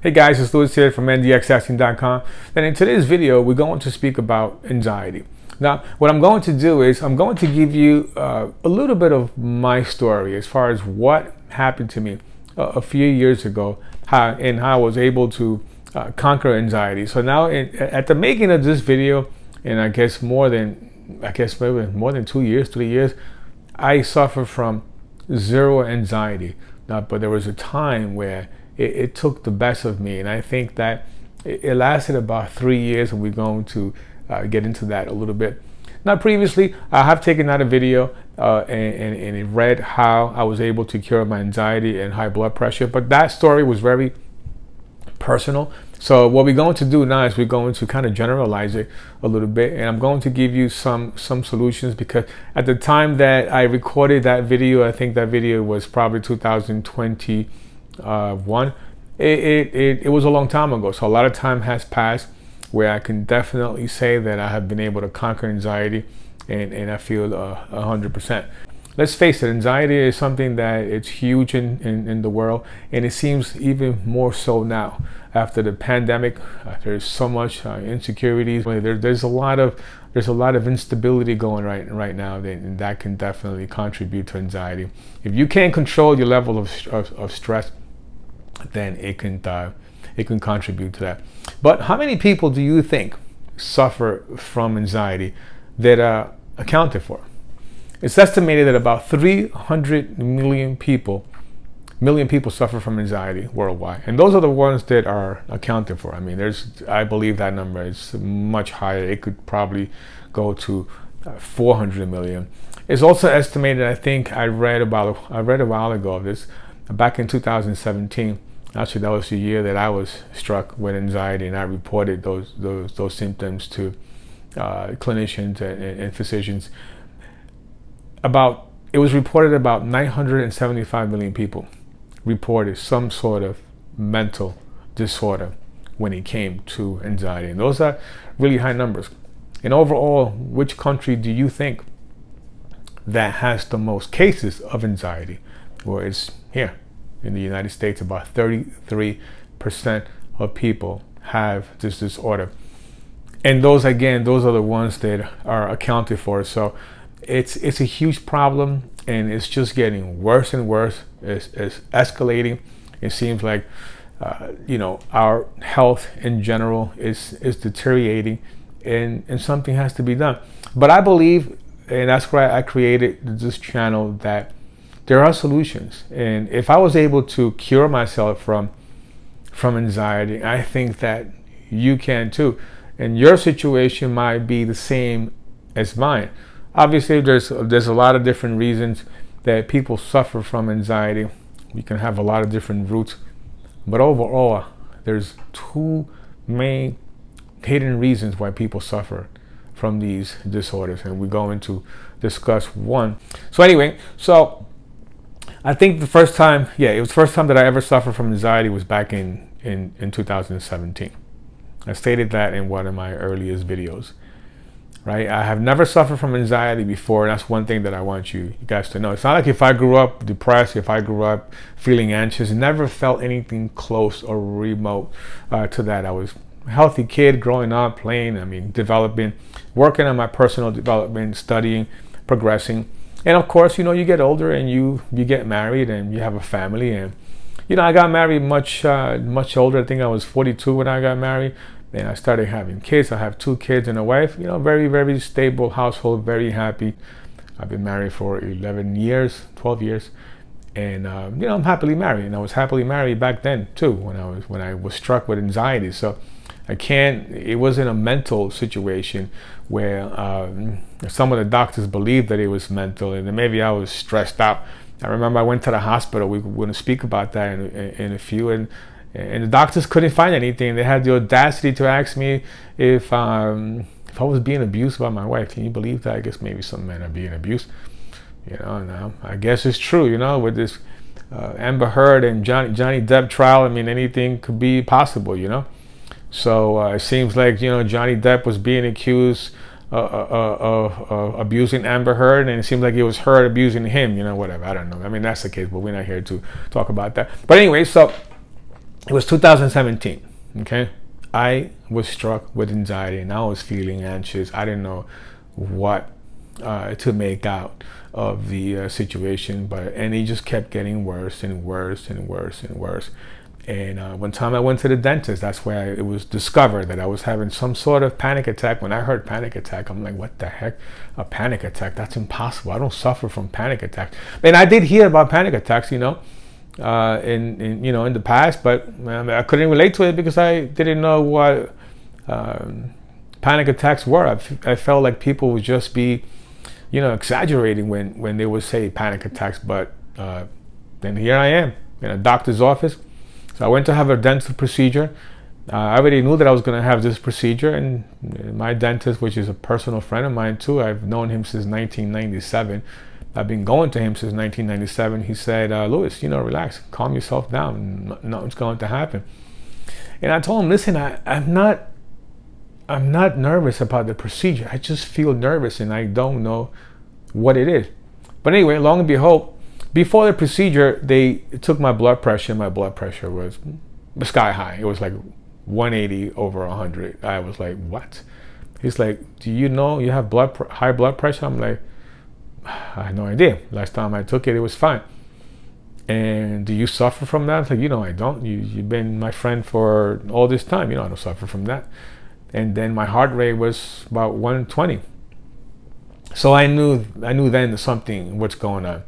Hey guys, it's Louis here from ndxacting.com, and in today's video we're going to speak about anxiety. Now what I'm going to do is I'm going to give you a little bit of my story as far as what happened to me a few years ago, how I was able to conquer anxiety. So now at the making of this video, and I guess maybe more than 2 years, 3 years, I suffer from zero anxiety. But there was a time where it took the best of me, and I think that it lasted about 3 years, and we're going to get into that a little bit. Now, previously, I have taken out a video and it read how I was able to cure my anxiety and high blood pressure, but that story was very personal. So what we're going to do now is we're going to kind of generalize it a little bit, and I'm going to give you some solutions, because at the time that I recorded that video, I think that video was probably 2021. It was a long time ago, so a lot of time has passed where I can definitely say that I have been able to conquer anxiety, and I feel 100%. Let's face it, anxiety is something that it's huge in the world, and it seems even more so now after the pandemic. There's so much insecurities. There's a lot of instability going right now, and that can definitely contribute to anxiety. If you can't control your level of stress, then it can contribute to that. But how many people do you think suffer from anxiety that are accounted for? It's estimated that about 300 million people suffer from anxiety worldwide, and those are the ones that are accounted for. I mean, I believe that number is much higher. It could probably go to 400 million. It's also estimated, I think I read a while ago of this, back in 2017. Actually, that was the year that I was struck with anxiety, and I reported those symptoms to clinicians and physicians. It was reported about 975 million people reported some sort of mental disorder when it came to anxiety, and those are really high numbers. And overall, which country do you think that has the most cases of anxiety? Well, it's here in the United States. About 33% of people have this disorder, and those are the ones that are accounted for. So it's a huge problem, and it's just getting worse and worse. It's escalating. It seems like our health in general is deteriorating, and something has to be done. But I believe, and that's why I created this channel, that there are solutions. And if I was able to cure myself from anxiety, I think that you can too. And your situation might be the same as mine. Obviously, there's a lot of different reasons that people suffer from anxiety. We can have a lot of different roots, but overall, there's two main hidden reasons why people suffer from these disorders, and we're going to discuss one. So anyway, I think the first time that I ever suffered from anxiety was back in 2017. I stated that in one of my earliest videos. Right? I have never suffered from anxiety before, and that's one thing that I want you guys to know. It's not like if I grew up depressed, if I grew up feeling anxious, never felt anything close or remote to that. I was a healthy kid growing up, playing, developing, working on my personal development, studying, progressing. And of course, you get older and you get married and you have a family. And I got married much older. I think I was 42 when I got married. Then I started having kids. I have 2 kids and a wife. Very, very stable household, very happy. I've been married for 12 years, and I'm happily married. And I was happily married back then too, when I was struck with anxiety. So it wasn't a mental situation where some of the doctors believed that it was mental, and then maybe I was stressed out. I remember I went to the hospital. We're going to speak about that in a few, and the doctors couldn't find anything. They had the audacity to ask me if I was being abused by my wife. Can you believe that? I guess maybe some men are being abused. Now I guess it's true. With this Amber Heard and Johnny Depp trial, anything could be possible. So it seems like Johnny Depp was being accused of abusing Amber Heard, and it seemed like it was her abusing him. Whatever. I don't know. That's the case, but we're not here to talk about that. But anyway, so It was 2017. Okay, I was struck with anxiety and I was feeling anxious. I didn't know what to make out of the situation, and it just kept getting worse and worse and worse and worse. And one time I went to the dentist. That's where it was discovered that I was having some sort of panic attack. When I heard panic attack, I'm like, what the heck? A panic attack? That's impossible. I don't suffer from panic attacks. And I did hear about panic attacks, in the past, but I couldn't relate to it because I didn't know what panic attacks were. I felt like people would just be, exaggerating when they would say panic attacks. But then here I am in a doctor's office. So I went to have a dental procedure. I already knew that I was going to have this procedure, and my dentist, which is a personal friend of mine too, I've known him since 1997. I've been going to him since 1997. He said, Louis, relax, calm yourself down. Nothing's going to happen. And I told him, listen, I'm not nervous about the procedure. I just feel nervous and I don't know what it is. But anyway, long and behold, before the procedure, they took my blood pressure. My blood pressure was sky high. It was like 180 over 100. I was like, what? He's like, do you know you have high blood pressure? I'm like, I had no idea. Last time I took it, it was fine. And do you suffer from that? Like, I don't. You've been my friend for all this time. I don't suffer from that. And then my heart rate was about 120. So I knew then something what's going on.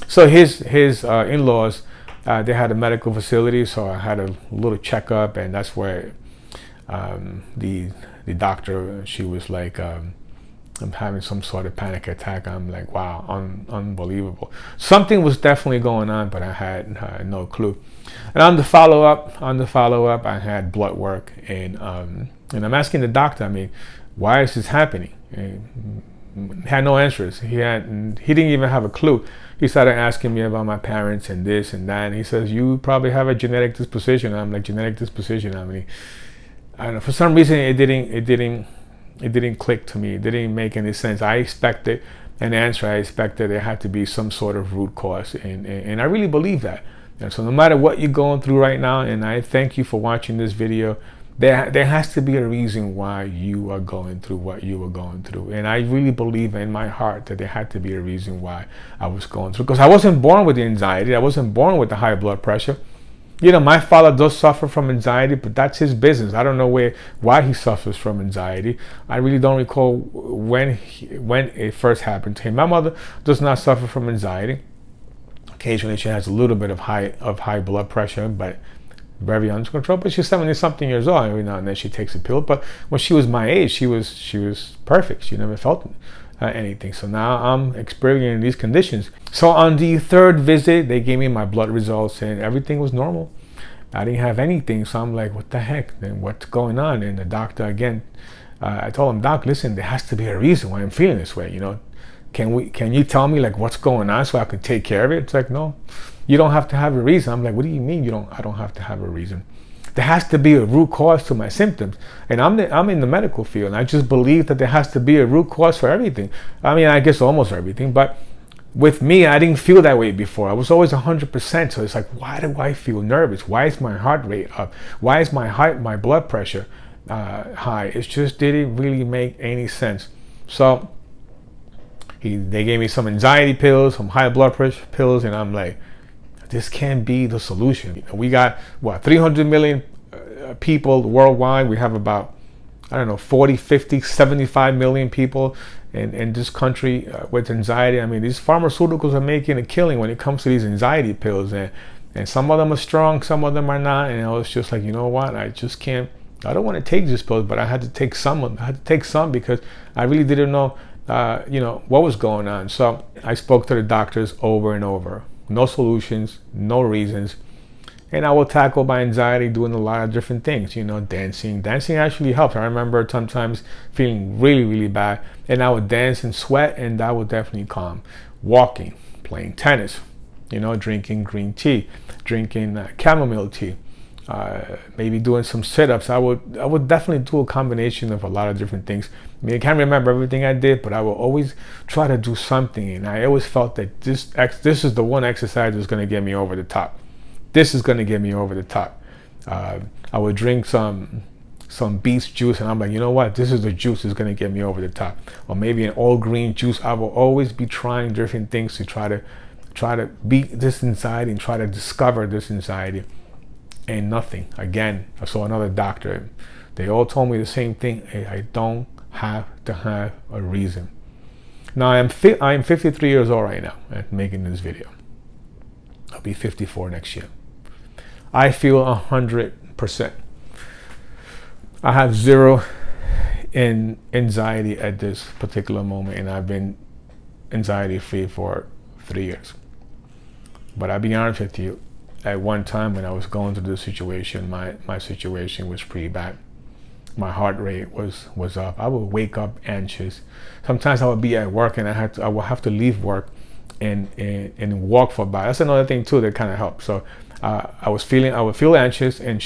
So his in-laws, they had a medical facility, so I had a little checkup, and that's where the doctor, she was like, I'm having some sort of panic attack. I'm like, wow, unbelievable. Something was definitely going on, but I had no clue. And on the follow-up, I had blood work, and I'm asking the doctor, why is this happening? And had no answers. He didn't even have a clue. He started asking me about my parents and this and that. And he says, you probably have a genetic disposition. I'm like, genetic disposition? I don't know. For some reason, it didn't click to me. It didn't make any sense. I expected an answer. I expected there had to be some sort of root cause. And I really believe that. And so no matter what you're going through right now, and I thank you for watching this video, there has to be a reason why you are going through what you were going through. And I really believe in my heart that there had to be a reason why I was going through. Because I wasn't born with the anxiety. I wasn't born with the high blood pressure. My father does suffer from anxiety, but that's his business. I don't know why he suffers from anxiety. I really don't recall when it first happened to him. My mother does not suffer from anxiety. Occasionally she has a little bit of high blood pressure, but very under control. But she's 70-something years old. Every now and then she takes a pill. But when she was my age, she was perfect. She never felt anything. So now I'm experiencing these conditions. So on the third visit, they gave me my blood results and everything was normal. I didn't have anything. So I'm like, what the heck? Then what's going on? And the doctor again, I told him, Doc, listen, there has to be a reason why I'm feeling this way. Can you tell me like what's going on so I can take care of it? It's like, no, you don't have to have a reason. I'm like, what do you mean I don't have to have a reason? There has to be a root cause to my symptoms. And I'm in the medical field, and I just believe that there has to be a root cause for everything. I guess almost everything, but with me, I didn't feel that way before. I was always 100%. So it's like, why do I feel nervous? Why is my heart rate up? Why is my blood pressure high? It just didn't really make any sense. So they gave me some anxiety pills, some high blood pressure pills, and I'm like, this can't be the solution. We got, 300 million people worldwide. We have about, 40, 50, 75 million people in this country with anxiety. These pharmaceuticals are making a killing when it comes to these anxiety pills. And some of them are strong, some of them are not. And I was just like, you know what? I just can't. I don't want to take these pills, but I had to take some. I had to take some because I really didn't know, what was going on. So I spoke to the doctors over and over. No solutions, no reasons. And I will tackle my anxiety doing a lot of different things, dancing. Dancing actually helps. I remember sometimes feeling really, really bad, and I would dance and sweat, and that would definitely calm. Walking, playing tennis, drinking green tea, drinking chamomile tea, maybe doing some sit-ups. I would definitely do a combination of a lot of different things. I can't remember everything I did, but I will always try to do something. And I always felt that this is the one exercise that's going to get me over the top. This is going to get me over the top. I would drink some beet juice, and I'm like, you know what, this is the juice that's gonna get me over the top. Or maybe an all green juice. I will always be trying different things to try to beat this anxiety and try to discover this anxiety. And nothing. Again, I saw another doctor. They all told me the same thing. Hey, I don't have to have a reason. Now I am 53 years old right now at making this video. I'll be 54 next year. I feel 100%. I have zero in anxiety at this particular moment, and I've been anxiety free for 3 years. But I'll be honest with you, at one time when I was going through this situation, my situation was pretty bad. My heart rate was up. I would wake up anxious. Sometimes I would be at work and I would have to leave work and walk for about. That's another thing too that kind of helped. So I would feel anxious and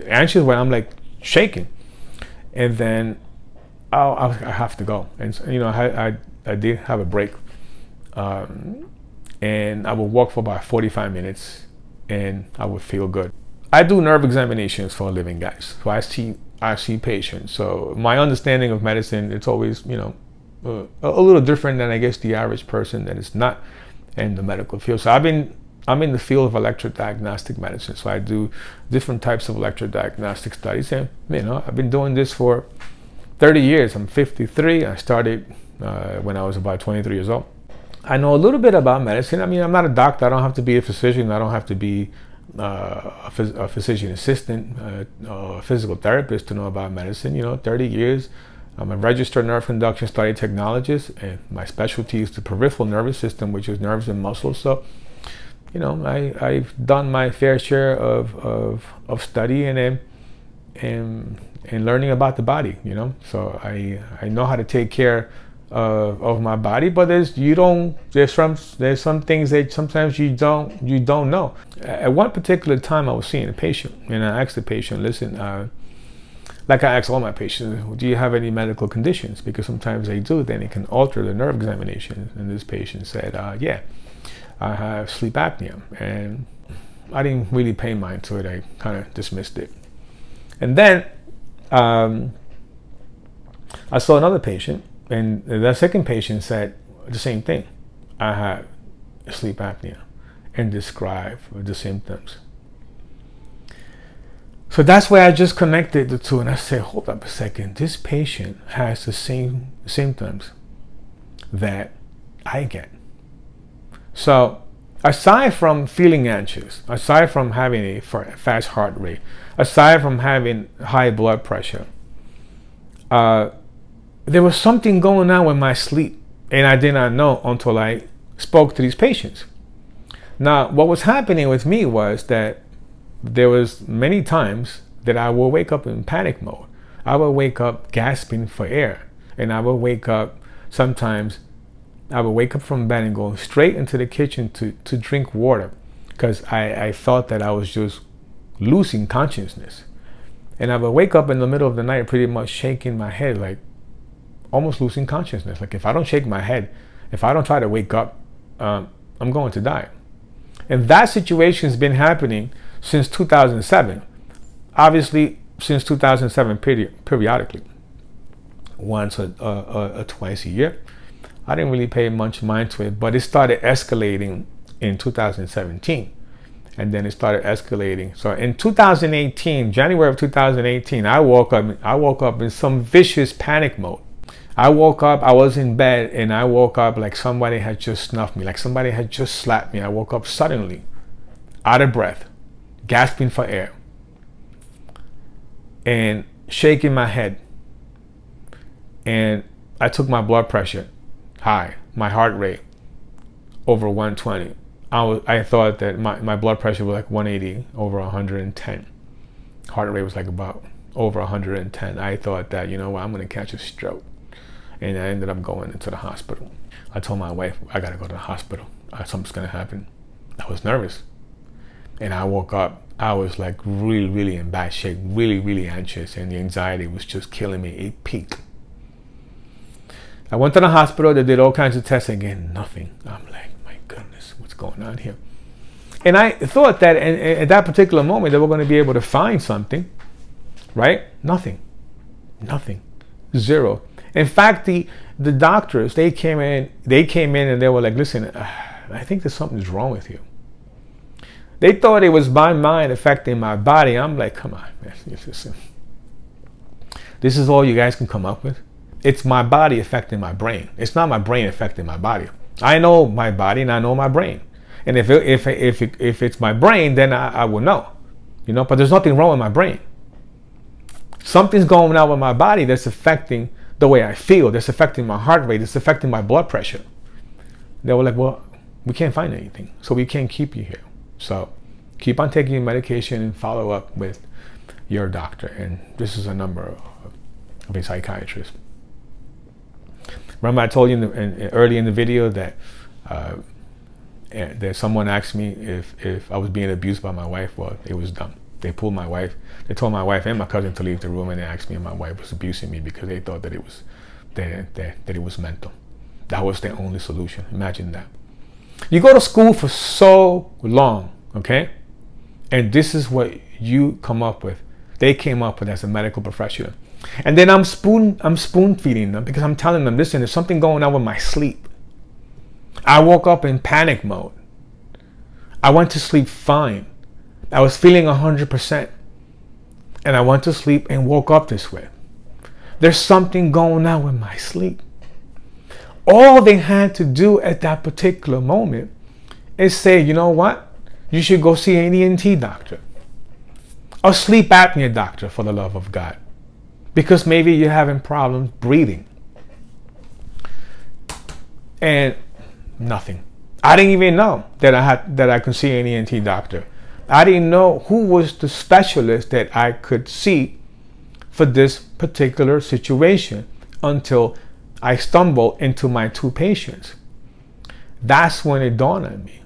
anxious when I'm like shaking, and then I have to go. And you know, I did have a break, and I would walk for about 45 minutes, and I would feel good. I do nerve examinations for a living, guys. So I see patients. So my understanding of medicine, it's always, you know, a little different than I guess the average person that is not in the medical field. So I'm in the field of electrodiagnostic medicine. So I do different types of electrodiagnostic studies, and you know, I've been doing this for 30 years. I'm 53. I started when I was about 23 years old. I know a little bit about medicine. I mean, I'm not a doctor. I don't have to be a physician. I don't have to be a physician assistant, a physical therapist to know about medicine. You know, 30 years. I'm a registered nerve conduction study technologist, and my specialty is the peripheral nervous system, which is nerves and muscles. So, you know, I've done my fair share of study and learning about the body. You know, so I know how to take care of my body, but there's some things that sometimes you don't know. At one particular time, I was seeing a patient, and I asked the patient, listen, like I ask all my patients, do you have any medical conditions? Because sometimes they do, then it can alter the nerve examination. And this patient said, yeah, I have sleep apnea. And I didn't really pay mind to it. I kind of dismissed it. And then I saw another patient, and the second patient said the same thing. I have sleep apnea, and described the symptoms. So that's why I just connected the two, and I said, hold up a second, this patient has the same symptoms that I get. So aside from feeling anxious, aside from having a fast heart rate, aside from having high blood pressure, there was something going on with my sleep, and I did not know until I spoke to these patients. Now, what was happening with me was that there was many times that I will wake up in panic mode. I will wake up gasping for air, and I will wake up, sometimes I will wake up from bed and go straight into the kitchen to drink water, because I felt that I was just losing consciousness. And I will wake up in the middle of the night pretty much shaking my head, like almost losing consciousness. Like if I don't shake my head, if I don't try to wake up, I'm going to die. And that situation has been happening since 2007. Obviously, since 2007, periodically, once or twice a year. I didn't really pay much mind to it, but it started escalating in 2017, and then it started escalating. So in 2018, January of 2018, I woke up in some vicious panic mode. I woke up, I was in bed, and I woke up like somebody had just snuffed me, like somebody had just slapped me. I woke up suddenly, out of breath, gasping for air, and shaking my head. And I took my blood pressure high, my heart rate over 120. I thought that my blood pressure was like 180 over 110. Heart rate was like about over 110. I thought that, you know what, I'm gonna catch a stroke. And I ended up going into the hospital. I told my wife, I gotta go to the hospital. Something's gonna happen. I was nervous. And I woke up, I was like really, really in bad shape, really, really anxious, and the anxiety was just killing me. It peaked. I went to the hospital, they did all kinds of tests, again, nothing. I'm like, my goodness, what's going on here? And I thought that at that particular moment they were going to be able to find something, right? Nothing. Zero. In fact, the doctors, they came in and they were like, listen, I think there's something's wrong with you. They thought it was my mind affecting my body. I'm like, come on, man. Listen. This is all you guys can come up with? It's my body affecting my brain. It's not my brain affecting my body. I know my body and I know my brain. And if it's my brain, then I will know. You know, but there's nothing wrong with my brain. Something's going on with my body that's affecting the way I feel, that's affecting my heart rate, that's affecting my blood pressure. They were like, well, we can't find anything, so we can't keep you here. So keep on taking your medication and follow up with your doctor. And this is a number of a psychiatrist. Remember I told you early in the video that someone asked me if I was being abused by my wife. Well, it was dumb. They pulled my wife. They told my wife and my cousin to leave the room, and they asked me if my wife was abusing me because they thought that it was that it was mental. That was their only solution. Imagine that. You go to school for so long, okay? And this is what you come up with. They came up with as a medical professional. And then I'm spoon feeding them because I'm telling them, listen, there's something going on with my sleep. I woke up in panic mode. I went to sleep fine. I was feeling 100%. And I went to sleep and woke up this way. There's something going on with my sleep. All they had to do at that particular moment is say, you know what? You should go see an ENT doctor. A sleep apnea doctor, for the love of God. Because maybe you're having problems breathing. And nothing. I didn't even know that I could see an ENT doctor. I didn't know who was the specialist that I could see for this particular situation until I stumbled into my 2 patients. That's when it dawned on me.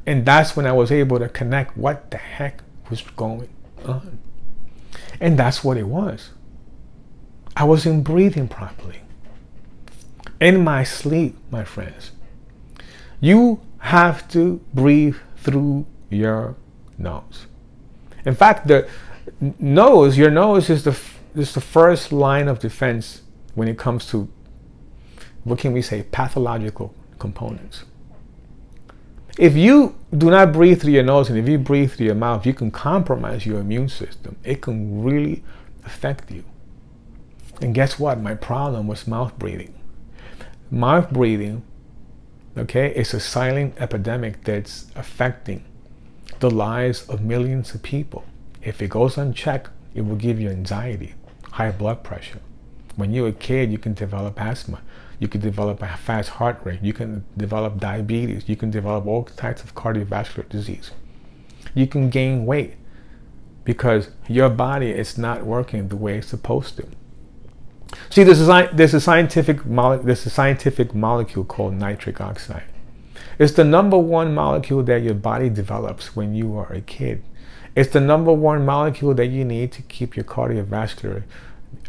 And that's when I was able to connect what the heck was going on. And that's what it was. I wasn't breathing properly. In my sleep, my friends. You have to breathe through your nose. In fact, your nose is the first line of defense when it comes to, what can we say, pathological components. If you do not breathe through your nose and if you breathe through your mouth, you can compromise your immune system. It can really affect you. And guess what? My problem was mouth breathing. Mouth breathing, okay, is a silent epidemic that's affecting the lives of millions of people. If it goes unchecked, it will give you anxiety, high blood pressure. When you're a kid, you can develop asthma. You can develop a fast heart rate. You can develop diabetes. You can develop all types of cardiovascular disease. You can gain weight because your body is not working the way it's supposed to. See, there's a scientific molecule called nitric oxide. It's the #1 molecule that your body develops when you are a kid. It's the #1 molecule that you need to keep your cardiovascular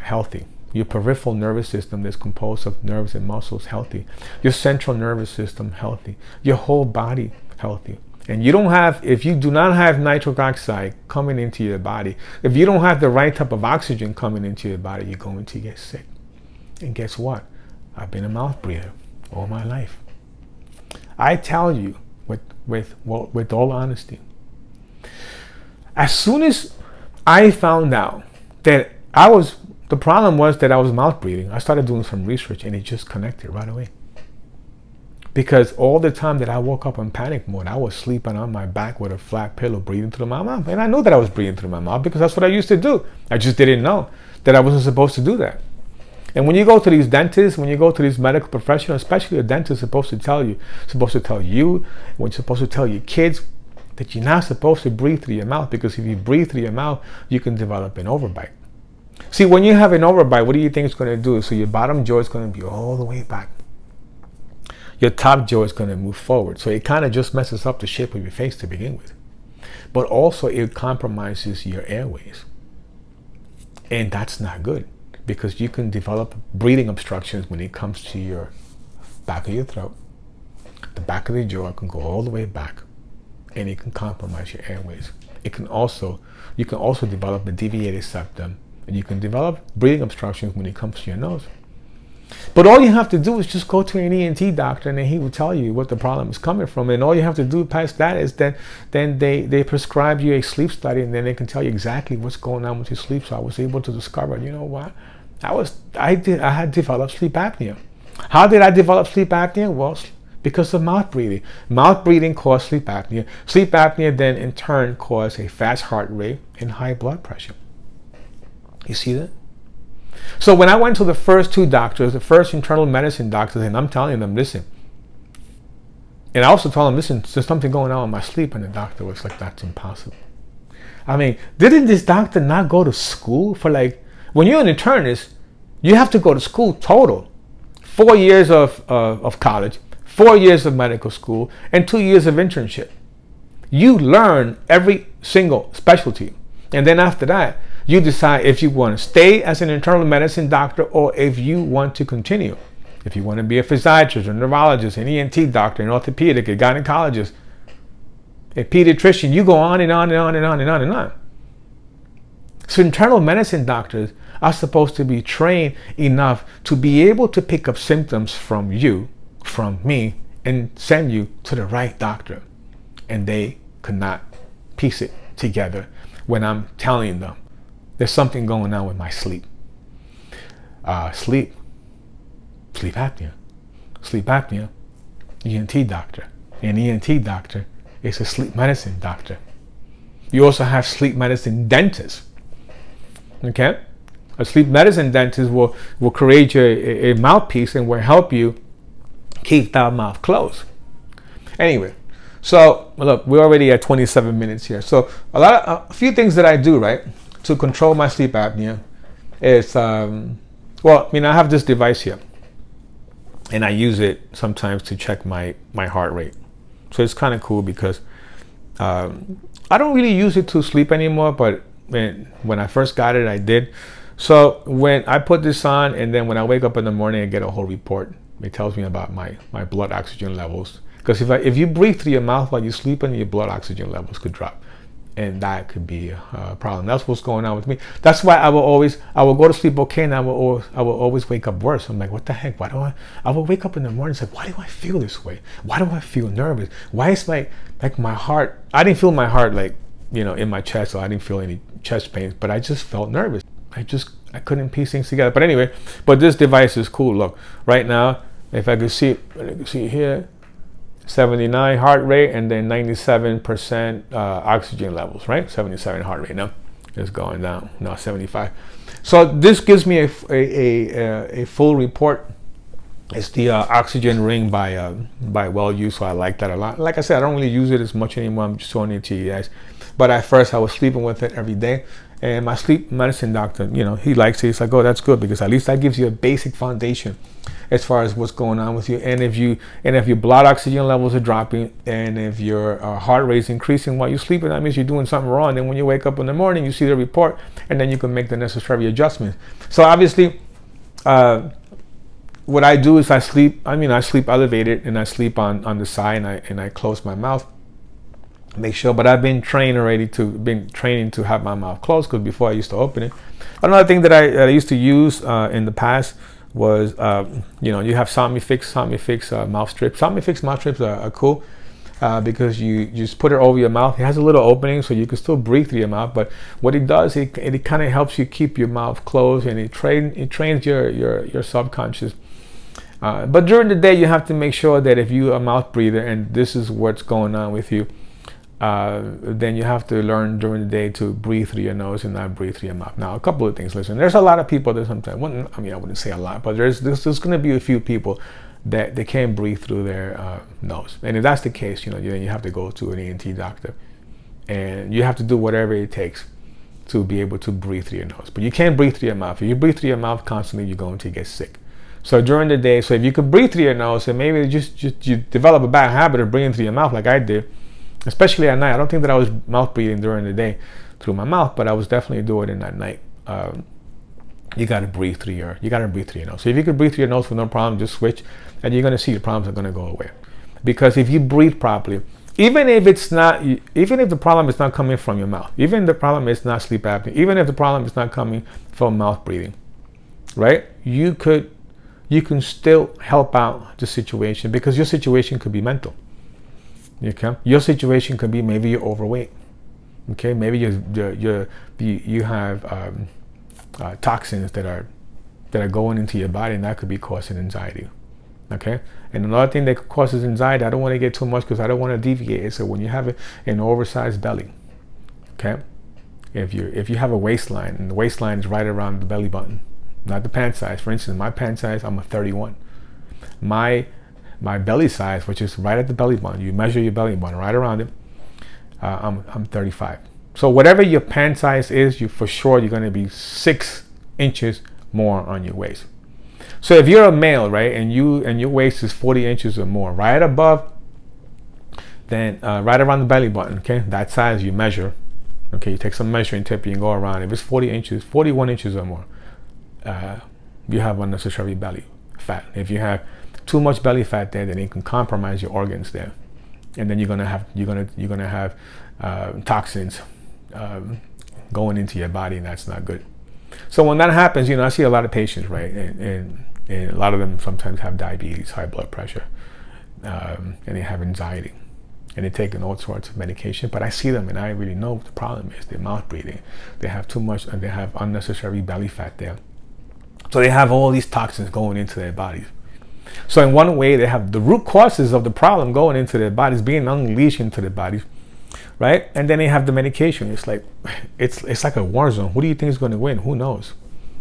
healthy. Your peripheral nervous system that's composed of nerves and muscles healthy. Your central nervous system healthy. Your whole body healthy. And if you do not have nitric oxide coming into your body, if you don't have the right type of oxygen coming into your body, you're going to get sick. And guess what? I've been a mouth breather all my life. I tell you with all honesty, as soon as I found out that the problem was that I was mouth breathing, I started doing some research and it just connected right away. Because all the time that I woke up in panic mode, I was sleeping on my back with a flat pillow, breathing through my mouth. And I knew that I was breathing through my mouth because that's what I used to do. I just didn't know that I wasn't supposed to do that. And when you go to these dentists, when you go to these medical professionals, especially a dentist, supposed to tell you, when you're supposed to tell your kids that you're not supposed to breathe through your mouth, because if you breathe through your mouth, you can develop an overbite. See, when you have an overbite, what do you think it's going to do? So your bottom jaw is going to be all the way back. Your top jaw is going to move forward. So it kind of just messes up the shape of your face to begin with. But also it compromises your airways. And that's not good, because you can develop breathing obstructions when it comes to your back of your throat. The back of the jaw can go all the way back. and it can compromise your airways. You can also develop a deviated septum, and you can develop breathing obstructions when it comes to your nose. But all you have to do is just go to an ENT doctor, and then he will tell you what the problem is coming from. And all you have to do past that is then they prescribe you a sleep study, and then they can tell you exactly what's going on with your sleep. So I was able to discover, you know what? I had developed sleep apnea. How did I develop sleep apnea? Well, because of mouth breathing. Mouth breathing caused sleep apnea. Sleep apnea then in turn caused a fast heart rate and high blood pressure. You see that? So when I went to the first two doctors, the first internal medicine doctors, and I'm telling them, listen. And I also told them, listen, there's something going on with my sleep. And the doctor was like, that's impossible. I mean, didn't this doctor not go to school for like, when you're an internist, you have to go to school total. 4 years of college, 4 years of medical school, and 2 years of internship. You learn every single specialty. And then after that, you decide if you want to stay as an internal medicine doctor or if you want to continue. If you want to be a physiatrist, a neurologist, an ENT doctor, an orthopedic, a gynecologist, a pediatrician, you go on and on and on and on and on and on. So internal medicine doctors are supposed to be trained enough to be able to pick up symptoms from you, from me, and send you to the right doctor. And they could not piece it together when I'm telling them there's something going on with my sleep. Sleep apnea. Sleep apnea, ENT doctor. An ENT doctor is a sleep medicine doctor. You also have sleep medicine dentists. Okay? A sleep medicine dentist will create a mouthpiece and will help you keep that mouth closed. Anyway, so look, we're already at 27 minutes here. So a few things that I do, right, to control my sleep apnea is, well, I mean, I have this device here, and I use it sometimes to check my heart rate. So it's kind of cool because I don't really use it to sleep anymore, but when I first got it, I did. So when I put this on, and then when I wake up in the morning, I get a whole report. It tells me about my blood oxygen levels. Because if you breathe through your mouth while you're sleeping, your blood oxygen levels could drop. And that could be a problem. That's what's going on with me. That's why I will go to sleep okay, and I will always wake up worse. I'm like, what the heck? I will wake up in the morning and say, why do I feel this way? Why do I feel nervous? Why is like my heart, I didn't feel my heart like, you know, in my chest, so I didn't feel any chest pains, but I just felt nervous. I couldn't piece things together. But anyway, but this device is cool. Look, right now, if I could see it, you can see here, 79 heart rate and then 97% oxygen levels, right? 77 heart rate now. It's going down now, 75. So this gives me a full report. It's the oxygen ring by WellUse, so I like that a lot. Like I said, I don't really use it as much anymore. I'm just showing it to you guys. But at first, I was sleeping with it every day. And my sleep medicine doctor, you know, he likes it. He's like, oh, that's good, because at least that gives you a basic foundation as far as what's going on with you. And if your blood oxygen levels are dropping, and if your heart rate is increasing while you're sleeping, that means you're doing something wrong. And when you wake up in the morning, you see the report, and then you can make the necessary adjustments. So obviously, what I do is I sleep elevated, and I sleep on the side, and I close my mouth. Make sure, but I've been training to have my mouth closed, because before I used to open it. Another thing that I used to use in the past was, you know, you have Somnifix mouth strips. Somnifix mouth strips are cool because you just put it over your mouth. It has a little opening, so you can still breathe through your mouth. But what it does, it kind of helps you keep your mouth closed, and it trains your subconscious. But during the day, you have to make sure that if you're a mouth breather and this is what's going on with you, then you have to learn during the day to breathe through your nose and not breathe through your mouth. Now, a couple of things. Listen, there's a lot of people that sometimes, I wouldn't say a lot, but there's going to be a few people that they can't breathe through their nose. And if that's the case, you know, you have to go to an ENT doctor, and you have to do whatever it takes to be able to breathe through your nose. But you can't breathe through your mouth. If you breathe through your mouth constantly, you're going to get sick. So during the day, so if you could breathe through your nose, and maybe just you develop a bad habit of breathing through your mouth like I did, especially at night. I don't think that I was mouth breathing during the day through my mouth, but I was definitely doing it at night. You got to breathe through your nose. So if you could breathe through your nose with no problem, just switch, and you're going to see the problems are going to go away. Because if you breathe properly, Even if it's not, even if the problem is not coming from your mouth, even if the problem is not sleep apnea, even if the problem is not coming from mouth breathing, right? You can still help out the situation, because your situation could be mental. Okay, your situation could be maybe you're overweight. Okay, maybe you have toxins that are going into your body, and that could be causing anxiety. Okay, and another thing that causes anxiety, I don't want to get too much because I don't want to deviate. So when you have an oversized belly, okay, if you have a waistline and the waistline is right around the belly button, not the pant size. For instance, my pant size, I'm a 31. My belly size, which is right at the belly button, you measure your belly button right around it, I'm 35. So whatever your pant size is, you're going to be 6 inches more on your waist. So if you're a male, right, and your waist is 40 inches or more, right above, then right around the belly button, okay, that size you measure. Okay, you take some measuring tape, you can go around. If it's 40 inches, 41 inches or more, you have unnecessary belly fat. If you have too much belly fat there, then it can compromise your organs there, and then you're gonna have toxins going into your body, and that's not good. So when that happens, I see a lot of patients, right, and a lot of them sometimes have diabetes, high blood pressure, and they have anxiety, and they're taking all sorts of medication. But I see them, and I really know what the problem is. They're mouth breathing. They have too much, and they have unnecessary belly fat there. So they have all these toxins going into their bodies. So in one way, they have the root causes of the problem going into their bodies, being unleashed into their bodies, right? And then they have the medication. It's like like a war zone. Who do you think is going to win? Who knows?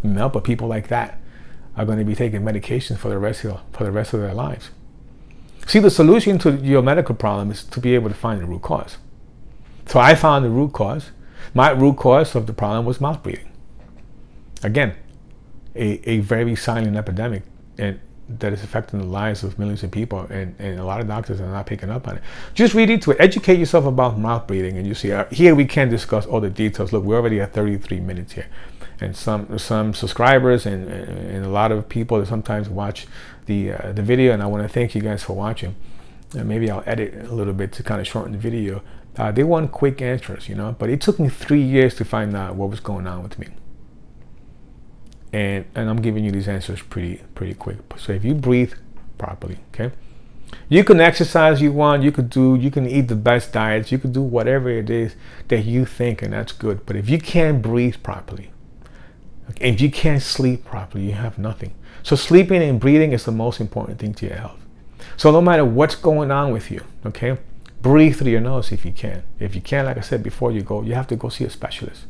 But people like that are going to be taking medications for the rest of their lives. See, the solution to your medical problem is to be able to find the root cause. So I found the root cause. My root cause of the problem was mouth breathing. Again, a very silent epidemic, and that is affecting the lives of millions of people, and a lot of doctors are not picking up on it. Just read into it, educate yourself about mouth breathing, and you see here we can't discuss all the details. Look, we're already at 33 minutes here, and some subscribers and a lot of people that sometimes watch the video, and I want to thank you guys for watching. And maybe I'll edit a little bit to kind of shorten the video. They want quick answers, but it took me 3 years to find out what was going on with me. And I'm giving you these answers pretty quick. So if you breathe properly, okay, you can exercise you want, you can eat the best diets, you can do whatever it is that you think, and that's good. But if you can't breathe properly, okay, if you can't sleep properly, you have nothing. So sleeping and breathing is the most important thing to your health. So no matter what's going on with you, okay, breathe through your nose if you can. If you can't, like I said before, you have to go see a specialist.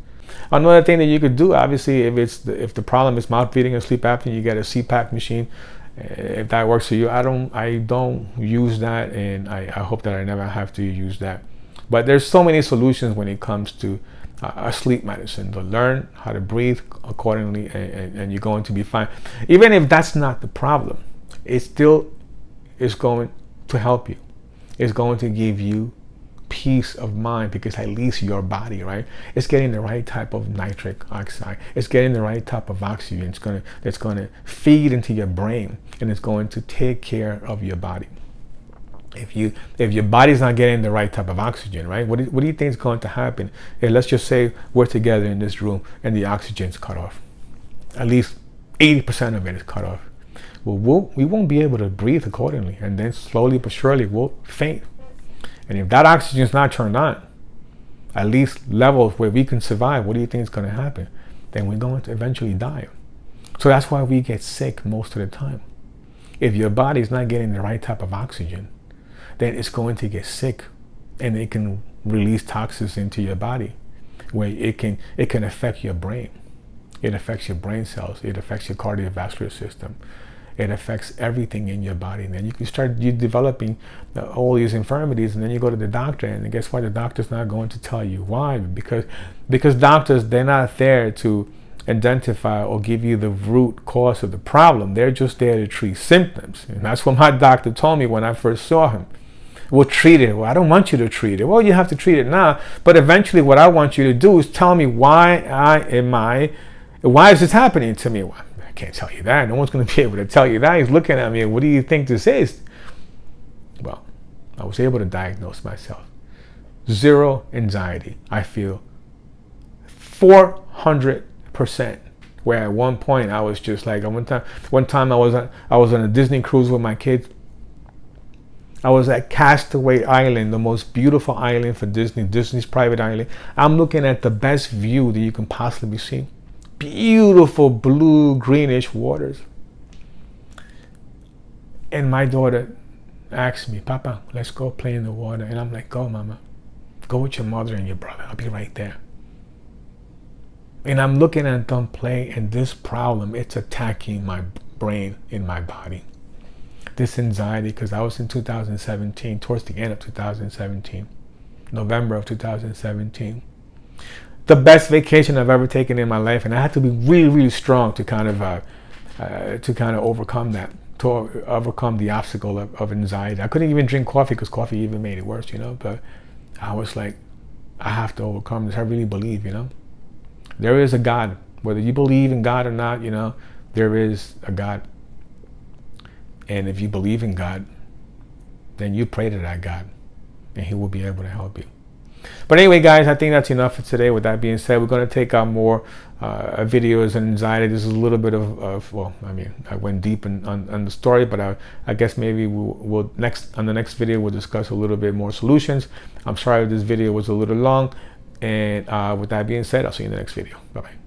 Another thing that you could do, obviously, if the problem is mouth breathing and sleep apnea, you get a CPAP machine. If that works for you, I don't use that, and I hope that I never have to use that. But there's so many solutions when it comes to sleep medicine. To learn how to breathe accordingly, and you're going to be fine. Even if that's not the problem, it still is going to help you. It's going to give you peace of mind, because at least your body, right, it's getting the right type of nitric oxide, it's getting the right type of oxygen. It's going to feed into your brain, and it's going to take care of your body. If your body's not getting the right type of oxygen, right, what do you think is going to happen? Let's just say we're together in this room and the oxygen's cut off. At least 80% of it is cut off. Well, we won't be able to breathe accordingly, and then slowly but surely we'll faint. And if that oxygen is not turned on, at least levels where we can survive, what do you think is going to happen? Then we're going to eventually die. So that's why we get sick most of the time. If your body is not getting the right type of oxygen, then it's going to get sick, and it can release toxins into your body, where it can affect your brain. It affects your brain cells. It affects your cardiovascular system. It affects everything in your body. And then you're developing all these infirmities, and then you go to the doctor, and guess what? The doctor's not going to tell you why, because doctors, they're not there to identify or give you the root cause of the problem. They're just there to treat symptoms. And that's what my doctor told me when I first saw him. We'll treat it. Well, I don't want you to treat it. Well, you have to treat it now, but eventually what I want you to do is tell me why is this happening to me? Well, I can't tell you that. No one's going to be able to tell you that. He's looking at me, and what do you think this is? Well, I was able to diagnose myself. 0 anxiety. I feel 400%. Where at one point I was just like, one time I was on a Disney cruise with my kids. I was at Castaway Island, the most beautiful island for Disney, Disney's private island. I'm looking at the best view that you can possibly see. Beautiful blue, greenish waters. And my daughter asked me, Papa, let's go play in the water. And I'm like, go, Mama. Go with your mother and your brother. I'll be right there. And I'm looking at them play, and this problem, it's attacking my brain in my body. This anxiety, because I was in 2017, towards the end of 2017, November of 2017. The best vacation I've ever taken in my life, and I had to be really, really strong to kind of overcome that, to overcome the obstacle of anxiety. I couldn't even drink coffee because coffee even made it worse, you know. But I was like, I have to overcome this. I really believe, you know. There is a God. Whether you believe in God or not, you know, there is a God. And if you believe in God, then you pray to that God, and He will be able to help you. But anyway, guys, I think that's enough for today. With that being said, we're going to take out more videos on anxiety. This is a little bit of well, I mean, I went deep on the story, but I guess maybe we'll on the next video, we'll discuss a little bit more solutions. I'm sorry if this video was a little long. And with that being said, I'll see you in the next video. Bye-bye.